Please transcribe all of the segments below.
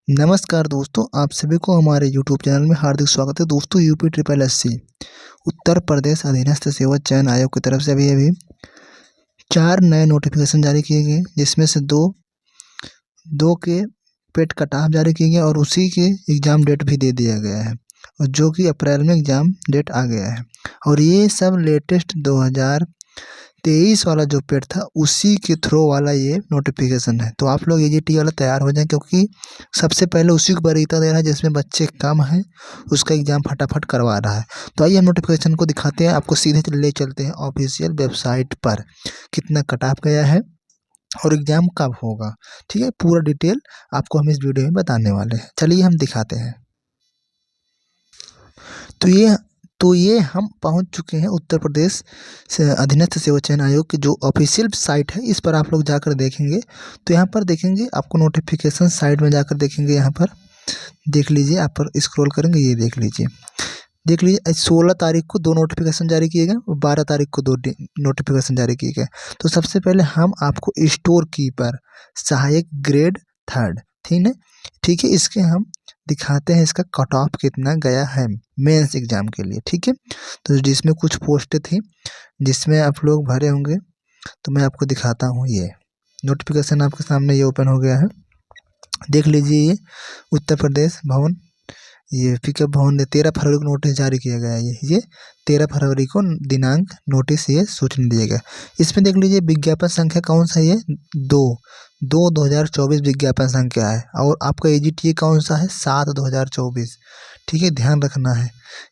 नमस्कार दोस्तों, आप सभी को हमारे यूट्यूब चैनल में हार्दिक स्वागत है। दोस्तों, UP triple SC Uttar Pradesh अधीनस्थ सेवा चयन आयोग की तरफ से अभी अभी 4 नए नोटिफिकेशन जारी किए गए, जिसमें से दो के पेड कट ऑफ जारी किए गए और उसी के एग्ज़ाम डेट भी दे दिया गया है, और जो कि अप्रैल में एग्ज़ाम डेट आ गया है। और ये सब लेटेस्ट 2023 वाला जो पेड था उसी के थ्रू वाला ये नोटिफिकेशन है। तो आप लोग एजीटी वाला तैयार हो जाएं, क्योंकि सबसे पहले उसी को वरीयता दे रहा है जिसमें बच्चे कम हैं, उसका एग्ज़ाम फटाफट करवा रहा है। तो आइए हम नोटिफिकेशन को दिखाते हैं, आपको सीधे ले चलते हैं ऑफिशियल वेबसाइट पर, कितना कट ऑफ गया है और एग्ज़ाम कब होगा। ठीक है, पूरा डिटेल आपको हम इस वीडियो में बताने वाले हैं। चलिए हम दिखाते हैं। तो ये हम पहुंच चुके हैं उत्तर प्रदेश से अधीनस्थ सेवा चयन आयोग की जो ऑफिशियल साइट है। इस पर आप लोग जाकर देखेंगे तो यहाँ पर देखेंगे आपको नोटिफिकेशन साइट में जाकर देखेंगे। यहाँ पर देख लीजिए, आप पर स्क्रॉल करेंगे, ये देख लीजिए 16 तारीख को 2 नोटिफिकेशन जारी किए गए और 12 तारीख को 2 नोटिफिकेशन जारी किए गए। तो सबसे पहले हम आपको स्टोर कीपर सहायक ग्रेड 3 ठीक है, इसके हम दिखाते हैं इसका कट ऑफ कितना गया है मेंस एग्जाम के लिए। ठीक है, तो जिसमें कुछ पोस्ट थी जिसमें आप लोग भरे होंगे, तो मैं आपको दिखाता हूँ। ये नोटिफिकेशन आपके सामने ये ओपन हो गया है, देख लीजिए। ये उत्तर प्रदेश भवन, ये पिकअप भवन 13 फरवरी को नोटिस जारी किया गया है। ये 13 फरवरी को दिनांक नोटिस ये सूचना दिया गया। इसमें देख लीजिए विज्ञापन संख्या कौन सा है, ये 2024 विज्ञापन संख्या है। और आपका एजीटीए कौन सा है, 7/2024। ठीक है, ध्यान रखना है।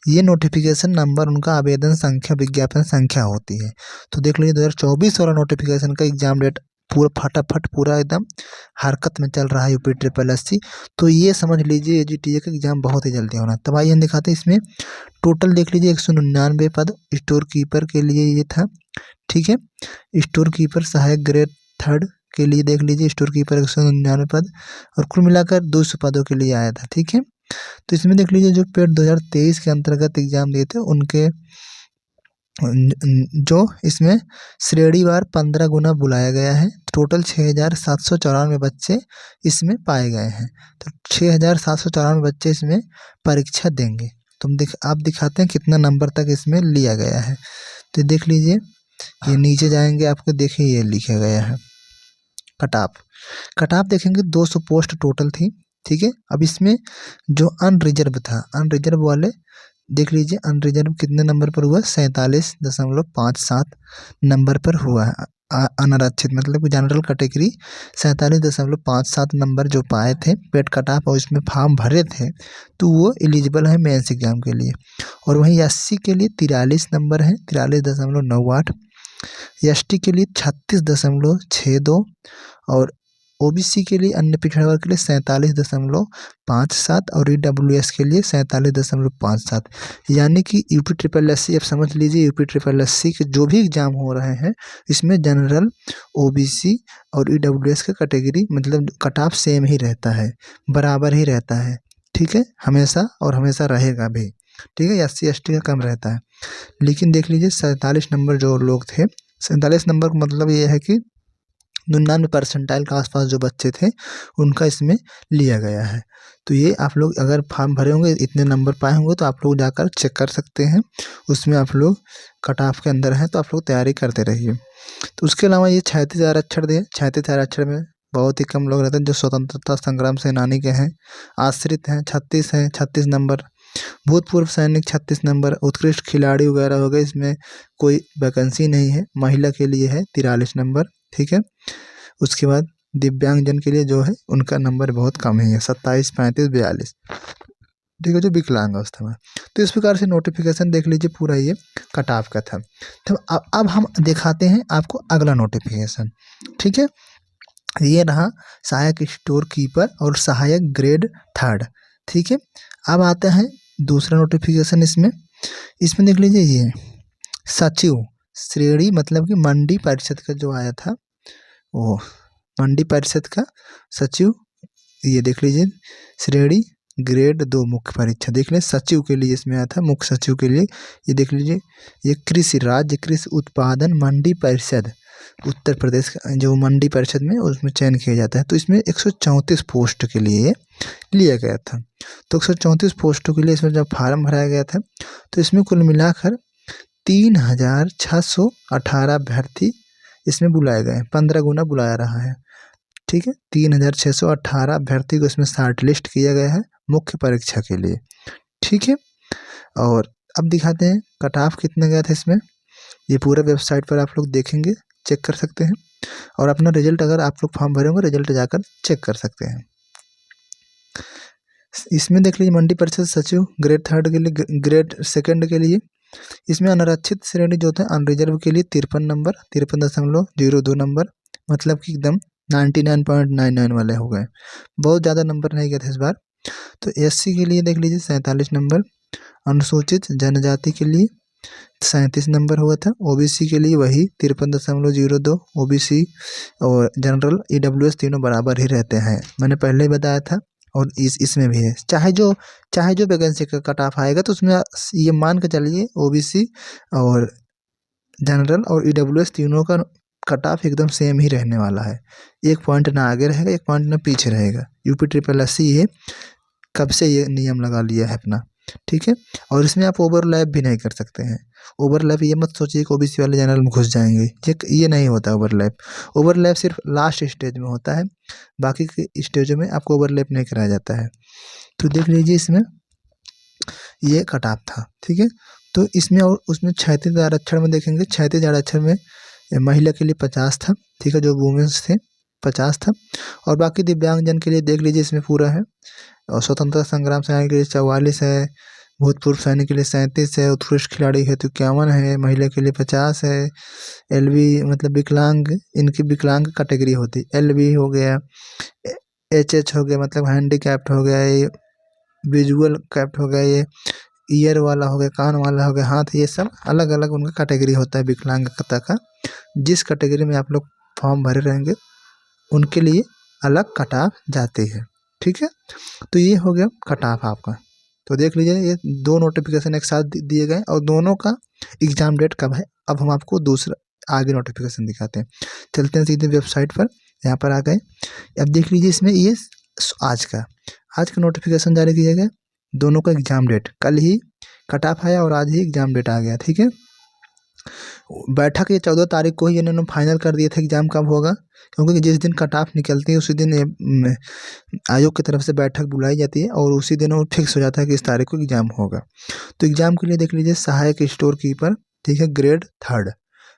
ये नोटिफिकेशन नंबर उनका आवेदन संख्या विज्ञापन संख्या होती है। तो देख लीजिए 2024 वाला नोटिफिकेशन का एग्जाम डेट पूरा फटाफट पूरा एकदम हरकत में चल रहा है यूपी ट्रिपल एससी। तो ये समझ लीजिए एजीटीए का एग्जाम बहुत ही जल्दी होना। तब आइए हम दिखाते हैं इसमें टोटल। देख लीजिए 199 पद स्टोर कीपर के लिए ये था। ठीक है, स्टोर कीपर सहायक ग्रेड 3 के लिए देख लीजिए स्टोर कीपर 199 पद, और कुल मिलाकर 200 पदों के लिए आया था। ठीक है, तो इसमें देख लीजिए जो पेड 2023 के अंतर्गत एग्जाम दिए थे उनके जो इसमें श्रेणीवार 15 गुना बुलाया गया है। टोटल 6794 बच्चे इसमें पाए गए हैं। तो 6794 बच्चे इसमें परीक्षा देंगे। तो आप दिखाते हैं कितना नंबर तक इसमें लिया गया है। तो देख लीजिए, ये नीचे जाएंगे आपको देखिए ये लिखा गया है कट ऑफ देखेंगे 200 पोस्ट टोटल थी। ठीक है, अब इसमें जो अनरिजर्व था, अनरिजर्व वाले देख लीजिए अनरिजर्व कितने नंबर पर हुआ, 47.57 नंबर पर हुआ है। अनारक्षित मतलब जनरल कैटेगरी 47.57 नंबर जो पाए थे पेड कट ऑफ और इसमें फॉर्म भरे थे, तो वो एलिजिबल है मेंस एग्जाम के लिए। और वहीं एससी के लिए 43 नंबर है, 43.98। एसटी के लिए 36.62 और ओबीसी के लिए अन्य पिछड़ा वर्ग के लिए 47.57 और ईडब्ल्यूएस के लिए 47.57। यानी कि यूपी ट्रिपल एससी, आप समझ लीजिए यूपी ट्रिपल एससी के जो भी एग्जाम हो रहे हैं इसमें जनरल, ओबीसी और ईडब्ल्यूएस का कैटेगरी मतलब कट ऑफ सेम ही रहता है, बराबर ही रहता है। ठीक है, हमेशा और हमेशा रहेगा भी। ठीक है, एससी एसटी का कम रहता है। लेकिन देख लीजिए 47 नंबर जो लोग थे, 47 नंबर का मतलब ये है कि 99 परसेंटाइल के आसपास जो बच्चे थे उनका इसमें लिया गया है। तो ये आप लोग अगर फॉर्म भरे होंगे इतने नंबर पाए होंगे तो आप लोग जाकर चेक कर सकते हैं, उसमें आप लोग कट ऑफ के अंदर हैं, तो आप लोग तैयारी करते रहिए। तो उसके अलावा ये 36 आरक्षण दिए, 36 आरक्षण में बहुत ही कम लोग रहते हैं जो स्वतंत्रता संग्राम सेनानी के हैं, आश्रित हैं 36 हैं, 36 नंबर, भूतपूर्व सैनिक 36 नंबर, उत्कृष्ट खिलाड़ी वगैरह हो गए, इसमें कोई वैकेंसी नहीं है। महिला के लिए है 43 नंबर। ठीक है, उसके बाद दिव्यांगजन के लिए जो है उनका नंबर बहुत कम ही है, 27, 35, 42। ठीक है, जो विकलांग अवस्था में। तो इस प्रकार से नोटिफिकेशन देख लीजिए पूरा ये कट ऑफ का था। तो अब हम दिखाते हैं आपको अगला नोटिफिकेशन। ठीक है, ये रहा सहायक स्टोर कीपर और सहायक ग्रेड 3। ठीक है, अब आता है दूसरा नोटिफिकेशन। इसमें देख लीजिए ये सचिव श्रेणी मतलब कि मंडी परिषद का जो आया था, वो मंडी परिषद का सचिव, ये देख लीजिए श्रेणी ग्रेड 2 मुख्य परीक्षा। देख लें सचिव के लिए इसमें आया था, मुख्य सचिव के लिए। ये देख लीजिए, ये कृषि राज्य कृषि उत्पादन मंडी परिषद उत्तर प्रदेश जो मंडी परिषद में उसमें चयन किया जाता है। तो इसमें 134 पोस्ट के लिए लिया गया था। तो 134 पोस्टों के लिए इसमें जब फार्म भराया गया था तो इसमें कुल मिलाकर 3618 अभ्यर्थी इसमें बुलाए गए, 15 गुना बुलाया रहा है। ठीक है, 3618 अभ्यर्थी को इसमें शॉर्ट लिस्ट किया गया है मुख्य परीक्षा के लिए। ठीक है, और अब दिखाते हैं कट ऑफ कितने गया था इसमें। ये पूरा वेबसाइट पर आप लोग देखेंगे, चेक कर सकते हैं, और अपना रिजल्ट अगर आप लोग फॉर्म भरे होंगे रिजल्ट जाकर चेक कर सकते हैं। इसमें देख लीजिए मंडी परिषद सचिव ग्रेड 3 के लिए, ग्रेड 2 के लिए इसमें अनारक्षित श्रेणी जो था अनरिजर्व के लिए 53 नंबर, 53.02 नंबर, मतलब कि एकदम 99.99 वाले हो गए, बहुत ज़्यादा नंबर नहीं गए थे इस बार। तो एससी के लिए देख लीजिए 47 नंबर, अनुसूचित जनजाति के लिए 37 नंबर हुआ था, ओबीसी के लिए वही 53.02, ओबीसी और जनरल ईडब्ल्यूएस तीनों बराबर ही रहते हैं, मैंने पहले ही बताया था। और इसमें भी है, चाहे जो वैकेंसी का कट ऑफ आएगा तो उसमें ये मान के चलिए ओबीसी और जनरल और ईडब्ल्यूएस तीनों का कट ऑफ एकदम सेम ही रहने वाला है, 1 पॉइंट ना आगे रहेगा 1 पॉइंट ना पीछे रहेगा। यूपी ट्रिपल एस सी ये कब से ये नियम लगा लिया है अपना। ठीक है, और इसमें आप ओवरलैप भी नहीं कर सकते हैं। ओवरलैप ये मत सोचिए कि ओबीसी वाले जनरल में घुस जाएंगे, ये नहीं होता ओवरलैप सिर्फ लास्ट स्टेज में होता है, बाकी के स्टेजों में आपको ओवरलैप नहीं कराया जाता है। तो देख लीजिए इसमें ये कट ऑफ था। ठीक है, तो इसमें और उसमें 36 आरक्षण में देखेंगे, 36 आरक्षण में महिला के लिए 50 था। ठीक है, जो वुमेन्स थे 50 था, और बाकी दिव्यांगजन के लिए देख लीजिए इसमें पूरा है। और स्वतंत्रता संग्राम सेनानी के लिए 44 है, भूतपूर्व सैनिक के लिए 37 है, उत्कृष्ट खिलाड़ी हेतु 51 है, महिला के लिए 50 है, एलवी मतलब विकलांग, इनकी विकलांग कैटेगरी होती है, एलवी हो गया, एचएच हो गया मतलब हैंडीकैप्ड हो गया, ये विजुअल कैप्ड हो गया, ये ईयर वाला हो गया, कान वाला हो गया, हाथ, ये सब अलग अलग उनका कैटेगरी होता है विकलांगता का। जिस कैटेगरी में आप लोग फॉर्म भरे रहेंगे उनके लिए अलग कट ऑफ जाती है। ठीक है, तो ये हो गया कट ऑफ आपका। तो देख लीजिए ये 2 नोटिफिकेशन एक साथ दिए गए और दोनों का एग्जाम डेट कब है। अब हम आपको दूसरा आगे नोटिफिकेशन दिखाते हैं, चलते हैं सीधे वेबसाइट पर, यहाँ पर आ गए। अब देख लीजिए इसमें ये आज का नोटिफिकेशन जारी किया गया, दोनों का एग्जाम डेट कल ही कट ऑफ आया और आज ही एग्जाम डेट आ गया। ठीक है, बैठक ये 14 तारीख को ही इन्होंने फाइनल कर दिया था एग्जाम कब होगा, क्योंकि जिस दिन कट ऑफ निकलती है उसी दिन आयोग की तरफ से बैठक बुलाई जाती है और उसी दिन वो फिक्स हो जाता है कि इस तारीख को एग्जाम होगा। तो एग्जाम के लिए देख लीजिए सहायक स्टोर कीपर, ठीक है, ग्रेड 3,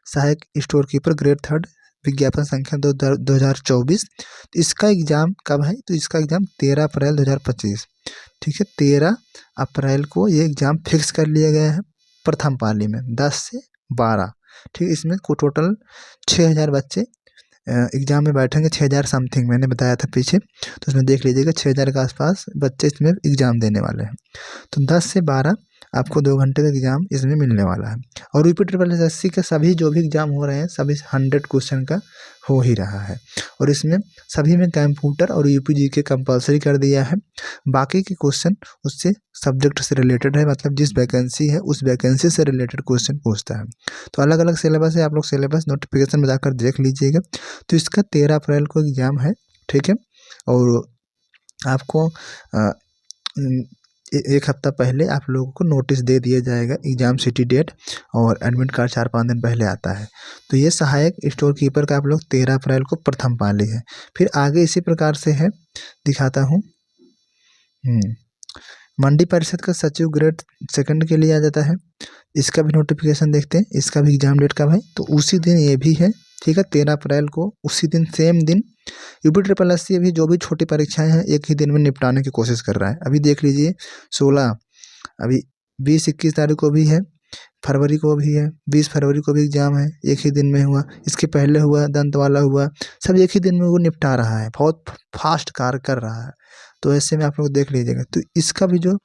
सहायक स्टोर कीपर ग्रेड 3, विज्ञापन संख्या 2024। तो इसका एग्जाम कब है, तो इसका एग्जाम 13 अप्रैल 2025। ठीक है, 13 अप्रैल को ये एग्जाम फिक्स कर लिया गया है प्रथम पाली में 10 से 12। ठीक है, इसमें को टोटल 6000 बच्चे एग्जाम में बैठेंगे, 6000 समथिंग मैंने बताया था पीछे, तो उसमें देख लीजिएगा 6000 के आसपास बच्चे इसमें एग्जाम देने वाले हैं। तो 10 से 12 आपको 2 घंटे का एग्जाम इसमें मिलने वाला है। और यूपी ट्रिपल एसएससी के सभी जो भी एग्जाम हो रहे हैं सभी 100 क्वेश्चन का हो ही रहा है, और इसमें सभी में कंप्यूटर और यूपीजीके कंपलसरी कर दिया है। बाकी के क्वेश्चन उससे सब्जेक्ट से रिलेटेड है, मतलब जिस वैकेंसी है उस वैकेंसी से रिलेटेड क्वेश्चन पूछता है। तो अलग अलग सिलेबस है, आप लोग सिलेबस नोटिफिकेशन में जाकर देख लीजिएगा। तो इसका 13 अप्रैल को एग्जाम है। ठीक है, और आपको एक हफ्ता पहले आप लोगों को नोटिस दे दिया जाएगा एग्जाम सिटी डेट, और एडमिट कार्ड 4-5 दिन पहले आता है। तो ये सहायक स्टोर कीपर का आप लोग 13 अप्रैल को प्रथम पाली है। फिर आगे इसी प्रकार से है, दिखाता हूँ। मंडी परिषद का सचिव ग्रेड 2 के लिए आ जाता है, इसका भी नोटिफिकेशन देखते हैं, इसका भी एग्जाम डेट कब है, तो उसी दिन ये भी है। ठीक है, 13 अप्रैल को, उसी दिन सेम दिन यूपी ट्रिपल एससी अभी जो भी छोटी परीक्षाएं हैं एक ही दिन में निपटाने की कोशिश कर रहा है। अभी देख लीजिए 16, अभी 20-21 तारीख को भी है, फरवरी को भी है, 20 फरवरी को भी एग्जाम है, एक ही दिन में हुआ, इसके पहले हुआ, दंत वाला हुआ, सब एक ही दिन में वो निपटा रहा है, बहुत फास्ट कार्य कर रहा है। तो ऐसे में आप लोग देख लीजिएगा। तो इसका भी जो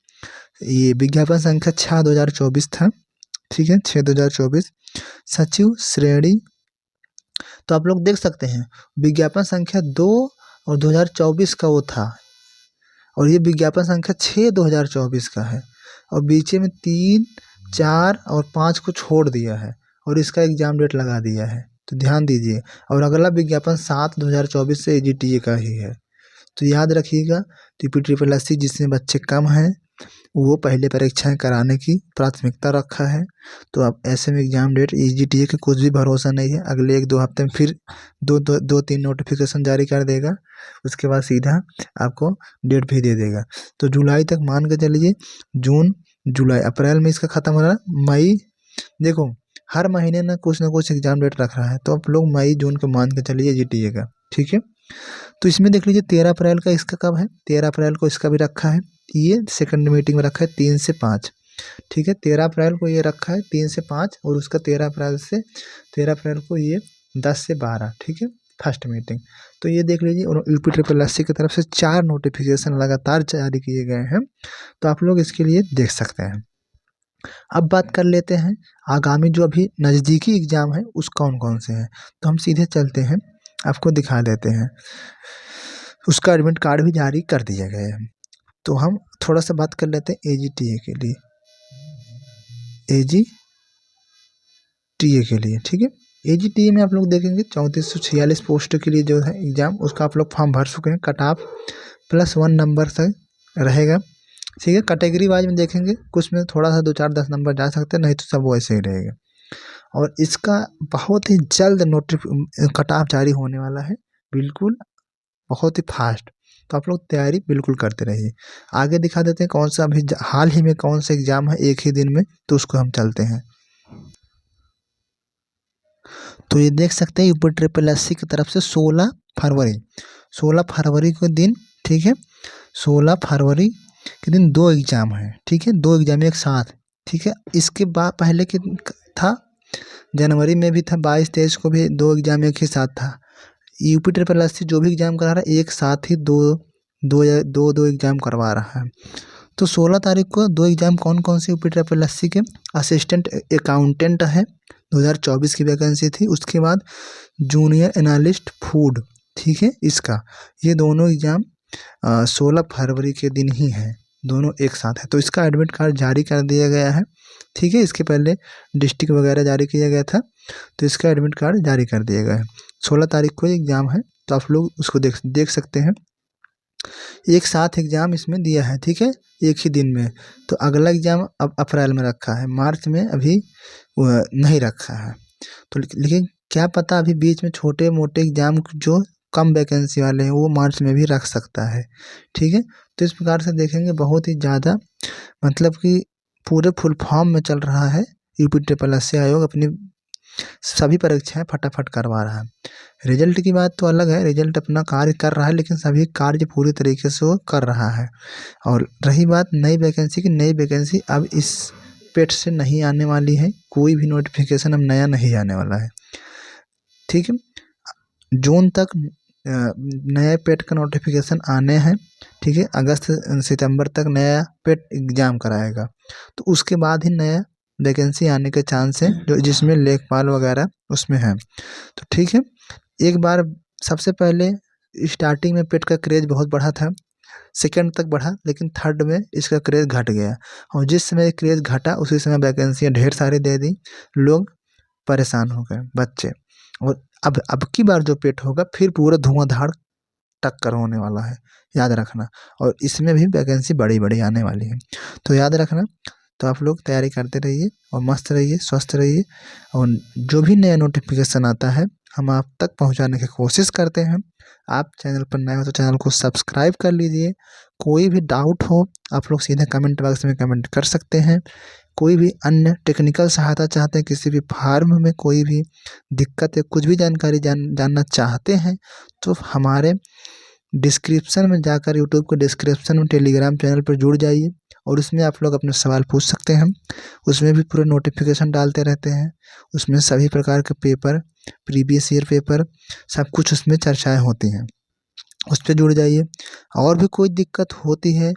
ये विज्ञापन संख्या 6/2024 था। ठीक है, 6/2024 सचिव श्रेणी, तो आप लोग देख सकते हैं विज्ञापन संख्या 2 और 2024 का वो था, और ये विज्ञापन संख्या 6/2024 का है और बीच में 3, 4 और 5 को छोड़ दिया है और इसका एग्जाम डेट लगा दिया है, तो ध्यान दीजिए। और अगला विज्ञापन 7/2024 से AGTA का ही है, तो याद रखिएगा। TP-SSC जिसमें बच्चे कम हैं वो पहले परीक्षाएं कराने की प्राथमिकता रखा है, तो अब ऐसे में एग्जाम डेट AGTA का कुछ भी भरोसा नहीं है। अगले 1-2 हफ्ते में फिर 2-3 नोटिफिकेशन जारी कर देगा, उसके बाद सीधा आपको डेट भी दे देगा। तो जुलाई तक मान के चलिए, जून जुलाई अप्रैल में इसका ख़त्म हो रहा है। मई, देखो हर महीने ना कुछ एग्जाम डेट रख रहा है, तो आप लोग मई जून को मान के चलिए AGTA का, ठीक है। तो इसमें देख लीजिए 13 अप्रैल का इसका कब है, 13 अप्रैल को इसका भी रखा है, ये सेकंड मीटिंग में रखा है 3 से 5, ठीक है। 13 अप्रैल को ये रखा है 3 से 5 और उसका 13 अप्रैल को ये 10 से 12, ठीक है, फर्स्ट मीटिंग। तो ये देख लीजिए UP-SSC की तरफ से 4 नोटिफिकेशन लगातार जारी किए गए हैं, तो आप लोग इसके लिए देख सकते हैं। अब बात कर लेते हैं आगामी जो अभी नज़दीकी एग्ज़ाम है उस कौन से हैं, तो हम सीधे चलते हैं, आपको दिखा देते हैं। उसका एडमिट कार्ड भी जारी कर दिया गया है, तो हम थोड़ा सा बात कर लेते हैं AGTA के लिए, ठीक है। AGTA में आप लोग देखेंगे 3446 पोस्ट के लिए जो है एग्ज़ाम, उसका आप लोग फॉर्म भर चुके हैं। कट ऑफ +1 नंबर तक रहेगा, ठीक है। कैटेगरी वाइज में देखेंगे, कुछ में थोड़ा सा 2, 4, 10 नंबर जा सकते हैं, नहीं तो सब वैसे ही रहेगा। और इसका बहुत ही जल्द कट ऑफ जारी होने वाला है, बिल्कुल बहुत ही फास्ट, तो आप लोग तैयारी बिल्कुल करते रहिए। आगे दिखा देते हैं कौन सा अभी हाल ही में कौन सा एग्ज़ाम है एक ही दिन में, तो उसको हम चलते हैं। तो ये देख सकते हैं UP-SSC की तरफ से 16 फरवरी के दिन, ठीक है, 16 फरवरी के दिन 2 एग्ज़ाम हैं, ठीक है, 2 एग्ज़ाम एक साथ, ठीक है। इसके बाद पहले के था जनवरी में भी था, 22-23 को भी 2 एग्ज़ाम एक ही साथ था। UP-SSC जो भी एग्ज़ाम करा रहा है एक साथ ही दो एग्ज़ाम करवा रहा है। तो 16 तारीख को 2 एग्ज़ाम कौन से UP-SSC के, असिस्टेंट अकाउंटेंट है 2024 की वैकेंसी थी, उसके बाद जूनियर एनालिस्ट फूड, ठीक है, इसका ये दोनों एग्ज़ाम 16 फरवरी के दिन ही हैं, दोनों एक साथ है। तो इसका एडमिट कार्ड जारी कर दिया गया है, ठीक है। इसके पहले डिस्ट्रिक्ट वगैरह जारी किया गया था, तो इसका एडमिट कार्ड जारी कर दिया गया है। 16 तारीख को एग्ज़ाम है, तो आप लोग उसको देख सकते हैं। एक साथ एग्ज़ाम इसमें दिया है, ठीक है, एक ही दिन में। तो अगला एग्ज़ाम अब अप्रैल में रखा है, मार्च में अभी नहीं रखा है। तो लेकिन क्या पता अभी बीच में छोटे मोटे एग्ज़ाम जो कम वैकेंसी वाले हैं वो मार्च में भी रख सकता है, ठीक है। तो इस प्रकार से देखेंगे बहुत ही ज़्यादा, मतलब कि पूरे फुल फॉर्म में चल रहा है। UP-SSC आयोग अपनी सभी परीक्षाएं फटाफट करवा रहा है। रिजल्ट की बात तो अलग है, रिजल्ट अपना कार्य कर रहा है, लेकिन सभी कार्य पूरी तरीके से वो कर रहा है। और रही बात नई वैकेंसी की, नई वैकेंसी अब इस पेट से नहीं आने वाली है, कोई भी नोटिफिकेशन अब नया नहीं आने वाला है, ठीक है। जून तक नया पेट का नोटिफिकेशन आने हैं, ठीक है। अगस्त सितंबर तक नया पेट एग्ज़ाम कराएगा, तो उसके बाद ही नया वैकेंसी आने के चांस हैं, जो जिसमें लेखपाल वगैरह उसमें है। तो ठीक है, एक बार सबसे पहले स्टार्टिंग में पेट का क्रेज़ बहुत बढ़ा था, सेकंड तक बढ़ा, लेकिन थर्ड में इसका क्रेज़ घट गया, और जिस समय क्रेज़ घटा उसी समय वैकेंसियाँ ढेर सारी दे दी, लोग परेशान हो गए बच्चे। और अब की बार जो पेट होगा फिर पूरा धुआंधार टक्कर होने वाला है, याद रखना। और इसमें भी वैकेंसी बड़ी आने वाली है, तो याद रखना। तो आप लोग तैयारी करते रहिए और मस्त रहिए, स्वस्थ रहिए, और जो भी नया नोटिफिकेशन आता है हम आप तक पहुंचाने की कोशिश करते हैं। आप चैनल पर नए हो तो चैनल को सब्सक्राइब कर लीजिए। कोई भी डाउट हो आप लोग सीधे कमेंट बॉक्स में कमेंट कर सकते हैं। कोई भी अन्य टेक्निकल सहायता चाहते हैं, किसी भी फार्म में कोई भी दिक्कत है, कुछ भी जानकारी जानना चाहते हैं, तो हमारे डिस्क्रिप्शन में जाकर, यूट्यूब के डिस्क्रिप्शन में टेलीग्राम चैनल पर जुड़ जाइए, और उसमें आप लोग अपने सवाल पूछ सकते हैं। उसमें भी पूरे नोटिफिकेशन डालते रहते हैं, उसमें सभी प्रकार के पेपर, प्रीवियस ईयर पेपर, सब कुछ उसमें चर्चाएं होती हैं, उस पर जुड़ जाइए। और भी कोई दिक्कत होती है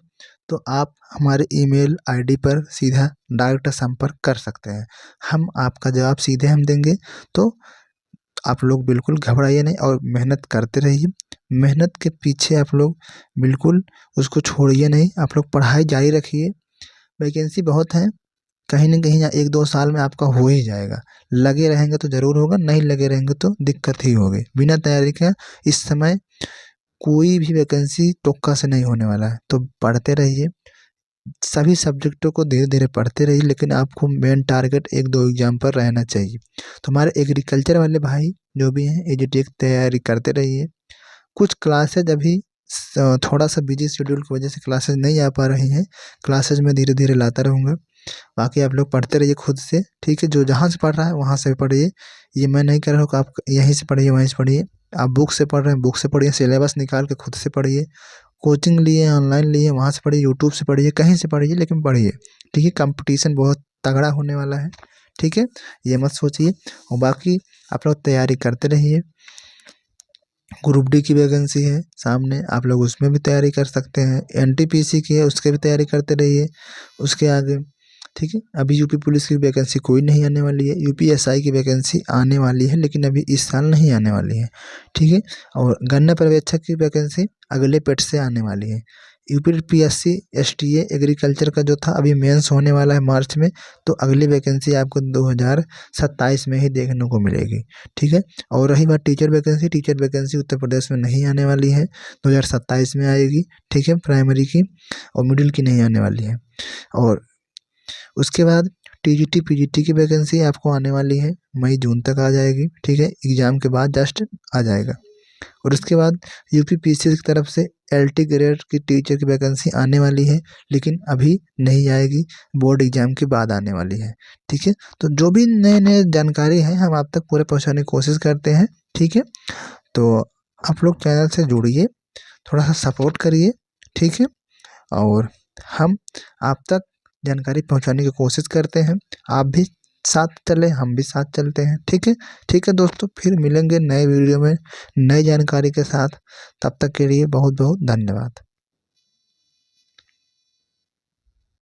तो आप हमारे ईमेल आईडी पर सीधा डायरेक्ट संपर्क कर सकते हैं, हम आपका जवाब सीधे हम देंगे। तो आप लोग बिल्कुल घबराइए नहीं और मेहनत करते रहिए। मेहनत के पीछे आप लोग बिल्कुल उसको छोड़िए नहीं, आप लोग पढ़ाई जारी रखिए। वैकेंसी बहुत हैं, कहीं न कहीं 1-2 साल में आपका हो ही जाएगा। लगे रहेंगे तो ज़रूर होगा, नहीं लगे रहेंगे तो दिक्कत ही होगी। बिना तैयारी के इस समय कोई भी वैकेंसी तुक्का से नहीं होने वाला है, तो पढ़ते रहिए। सभी सब्जेक्टों को धीरे-धीरे पढ़ते रहिए, लेकिन आपको मेन टारगेट 1-2 एग्ज़ाम पर रहना चाहिए। तो हमारे एग्रीकल्चर वाले भाई जो भी हैं एजीटी की तैयारी करते रहिए। कुछ क्लासेज अभी थोड़ा-सा बिजी शेड्यूल की वजह से क्लासेज नहीं आ पा रही हैं। क्लासेज मैं धीरे-धीरे लाता रहूँगा। बाकी आप लोग पढ़ते रहिए खुद से, ठीक है? जो जहाँ से पढ़ रहा है वहाँ से पढ़िए। ये मैं नहीं कह रहा हूँ कि आप यहीं से पढ़िए, वहीं से पढ़िए। आप बुक से पढ़ रहे हैं, बुक से पढ़िए, सिलेबस निकाल के खुद से पढ़िए। कोचिंग लिए, ऑनलाइन लिए, वहाँ से पढ़िए, यूट्यूब से पढ़िए, कहीं से पढ़िए, लेकिन पढ़िए, ठीक है? कॉम्पिटिशन बहुत तगड़ा होने वाला है, ठीक है? ये मत सोचिए। और बाकी आप लोग तैयारी करते रहिए। ग्रुप डी की वैकेंसी है सामने, आप लोग उसमें भी तैयारी कर सकते हैं। एनटीपीसी की है, उसकी भी तैयारी करते रहिए। उसके आगे, ठीक है? अभी यूपी पुलिस की वैकेंसी कोई नहीं आने वाली है। यूपीएसआई की वैकेंसी आने वाली है, लेकिन अभी इस साल नहीं आने वाली है, ठीक है? और गन्ना पर्यवेक्षक की वैकेंसी अगले पेट से आने वाली है। यूपीपीएससी एसटीए एग्रीकल्चर का जो था अभी मेंस होने वाला है मार्च में, तो अगली वैकेंसी आपको 2027 में ही देखने को मिलेगी, ठीक है? और रही बात teacher vacancy, teacher vacancy Uttar Pradesh में नहीं आने वाली है, 2027 में आएगी, ठीक है? प्राइमरी की और मिडिल की नहीं आने वाली है। और उसके बाद टीजीटी पीजीटी की वैकेंसी आपको आने वाली है, मई जून तक आ जाएगी, ठीक है? एग्ज़ाम के बाद जस्ट आ जाएगा। और उसके बाद यूपीपीसी की तरफ से एलटी ग्रेड की टीचर की वैकेंसी आने वाली है, लेकिन अभी नहीं आएगी, बोर्ड एग्जाम के बाद आने वाली है, ठीक है? तो जो भी नए-नए जानकारी है हम आप तक पूरे पहुँचाने की कोशिश करते हैं, ठीक है? तो आप लोग चैनल से जुड़िए, थोड़ा-सा सपोर्ट करिए, ठीक है? और हम आप तक जानकारी पहुँचाने की कोशिश करते हैं। आप भी साथ चलें, हम भी साथ चलते हैं, ठीक है? ठीक है दोस्तों, फिर मिलेंगे नए वीडियो में, नई जानकारी के साथ। तब तक के लिए बहुत-बहुत धन्यवाद।